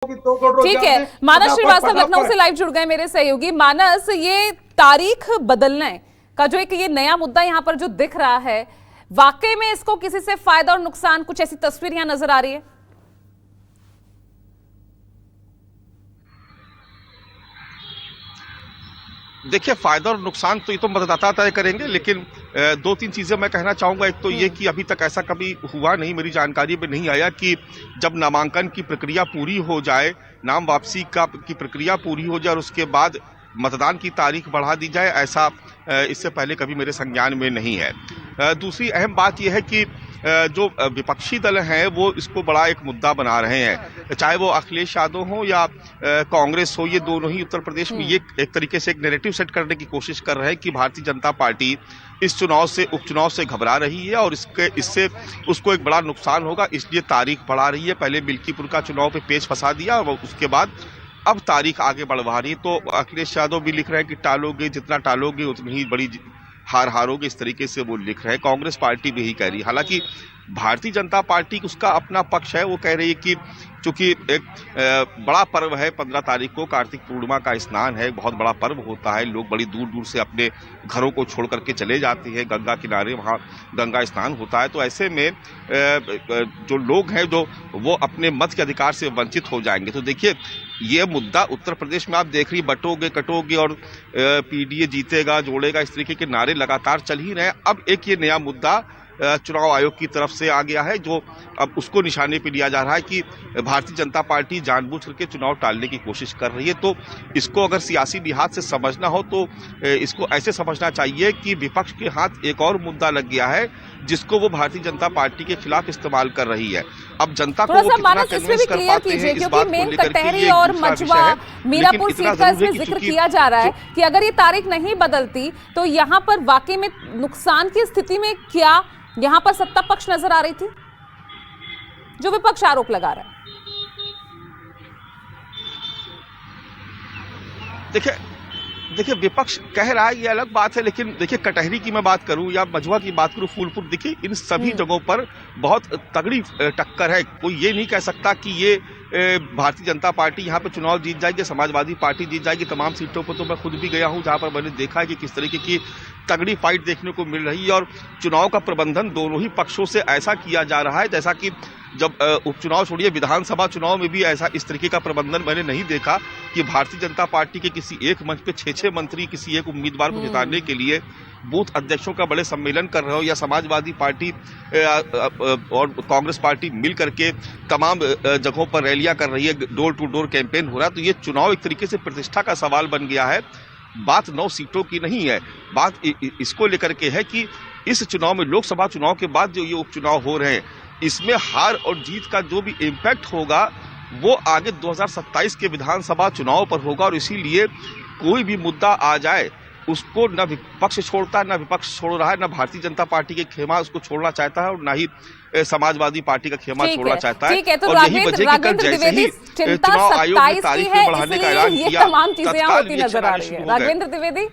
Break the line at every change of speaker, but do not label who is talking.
ठीक है, मानस श्रीवास्तव लखनऊ से लाइव जुड़ गए मेरे सहयोगी। मानस, ये तारीख बदलने का जो एक ये नया मुद्दा यहाँ पर जो दिख रहा है, वाकई में इसको किसी से फायदा और नुकसान, कुछ ऐसी तस्वीर यहाँ नजर आ रही है?
देखिए, फायदा और नुकसान तो ये तो मतदाता तय करेंगे, लेकिन दो तीन चीजें मैं कहना चाहूंगा। एक तो ये कि अभी तक ऐसा कभी हुआ नहीं, मेरी जानकारी में नहीं आया कि जब नामांकन की प्रक्रिया पूरी हो जाए, नाम वापसी की प्रक्रिया पूरी हो जाए और उसके बाद मतदान की तारीख बढ़ा दी जाए, ऐसा इससे पहले कभी मेरे संज्ञान में नहीं है। दूसरी अहम बात यह है कि जो विपक्षी दल हैं वो इसको बड़ा एक मुद्दा बना रहे हैं, चाहे वो अखिलेश यादव हो या कांग्रेस हो। ये दोनों ही उत्तर प्रदेश में ये एक तरीके से एक नैरेटिव सेट करने की कोशिश कर रहे हैं कि भारतीय जनता पार्टी इस चुनाव से, उपचुनाव से घबरा रही है और इससे उसको एक बड़ा नुकसान होगा, इसलिए तारीख बढ़ा रही है। पहले मिल्कीपुर का चुनाव पे पेच फंसा दिया और उसके बाद अब तारीख आगे बढ़वा रही है। तो अखिलेश यादव भी लिख रहे हैं कि टालोगे, जितना टालोगे उतनी ही बड़ी हार हारोगे, इस तरीके से वो लिख रहे हैं। कांग्रेस पार्टी भी यही कह रही है। हालांकि भारतीय जनता पार्टी उसका अपना पक्ष है, वो कह रही है कि चूंकि एक बड़ा पर्व है, 15 तारीख को कार्तिक पूर्णिमा का स्नान है, बहुत बड़ा पर्व होता है, लोग बड़ी दूर दूर से अपने घरों को छोड़ करके चले जाते हैं गंगा किनारे, वहाँ गंगा स्नान होता है। तो ऐसे में जो लोग हैं जो वो अपने मत के अधिकार से वंचित हो जाएंगे। तो देखिए, ये मुद्दा उत्तर प्रदेश में आप देख रही, बटोगे कटोगे और पीडीए जीतेगा, जोड़ेगा, इस तरीके के नारे लगातार चल ही रहे हैं। अब एक ये नया मुद्दा चुनाव आयोग की तरफ से आ गया है, जो अब उसको निशाने पे लिया जा रहा है कि भारतीय जनता पार्टी जानबूझ करके चुनाव टालने की कोशिश कर रही है। तो इसको अगर सियासी लिहाज से समझना हो तो इसको ऐसे समझना चाहिए कि विपक्ष के हाथ एक और मुद्दा लग गया है, जिसको वो भारतीय जनता पार्टी के खिलाफ इस्तेमाल कर रही है। अब जनता को वो कितना कन्विंस कर पाते हैं इस बात को लेकर के ये
और मझवा मीरापुर सीट का इसमें जिक्र किया जा रहा है कि अगर ये तारीख नहीं बदलती तो यहाँ पर वाकई में नुकसान की स्थिति में क्या यहाँ पर सत्ता पक्ष नजर आ रही थी, जो विपक्ष आरोप लगा रहा है?
देखिए, विपक्ष कह रहा है ये अलग बात है, लेकिन देखिए, कटहरी की मैं बात करूं या मझवा की बात करूं, फूलपुर, देखिए इन सभी जगहों पर बहुत तगड़ी टक्कर है। कोई ये नहीं कह सकता कि ये भारतीय जनता पार्टी यहाँ पे चुनाव जीत जाएगी, समाजवादी पार्टी जीत जाएगी। तमाम सीटों पर तो मैं खुद भी गया हूँ जहाँ पर मैंने देखा है कि किस तरीके की तगड़ी फाइट देखने को मिल रही है और चुनाव का प्रबंधन दोनों ही पक्षों से ऐसा किया जा रहा है जैसा कि जब उपचुनाव छोड़िए, विधानसभा चुनाव में भी ऐसा इस तरीके का प्रबंधन मैंने नहीं देखा कि भारतीय जनता पार्टी के किसी एक मंच पे 6 मंत्री किसी एक उम्मीदवार को जिताने के लिए बूथ अध्यक्षों का बड़े सम्मेलन कर रहे हो, या समाजवादी पार्टी और कांग्रेस पार्टी मिल करके तमाम जगहों पर रैलियां कर रही है, डोर टू डोर कैंपेन हो रहा है। तो ये चुनाव एक तरीके से प्रतिष्ठा का सवाल बन गया है। बात 9 सीटों की नहीं है, बात इसको लेकर के है कि इस चुनाव में, लोकसभा चुनाव के बाद जो ये उपचुनाव हो रहे हैं, इसमें हार और जीत का जो भी इम्पैक्ट होगा वो आगे 2027 के विधानसभा चुनाव पर होगा। और इसीलिए कोई भी मुद्दा आ जाए उसको न विपक्ष छोड़ता है, न विपक्ष छोड़ रहा है, न भारतीय जनता पार्टी के खेमा उसको छोड़ना चाहता है और न ही समाजवादी पार्टी का खेमा छोड़ना चाहता है।
ठीक है, तो
और यही वजह कि कल जैसे ही चुनाव आयोग ने तारीख बढ़ाने का ऐलान किया,
तमाम चीजें होती नजर आ रही है। राघवेंद्र द्विवेदी।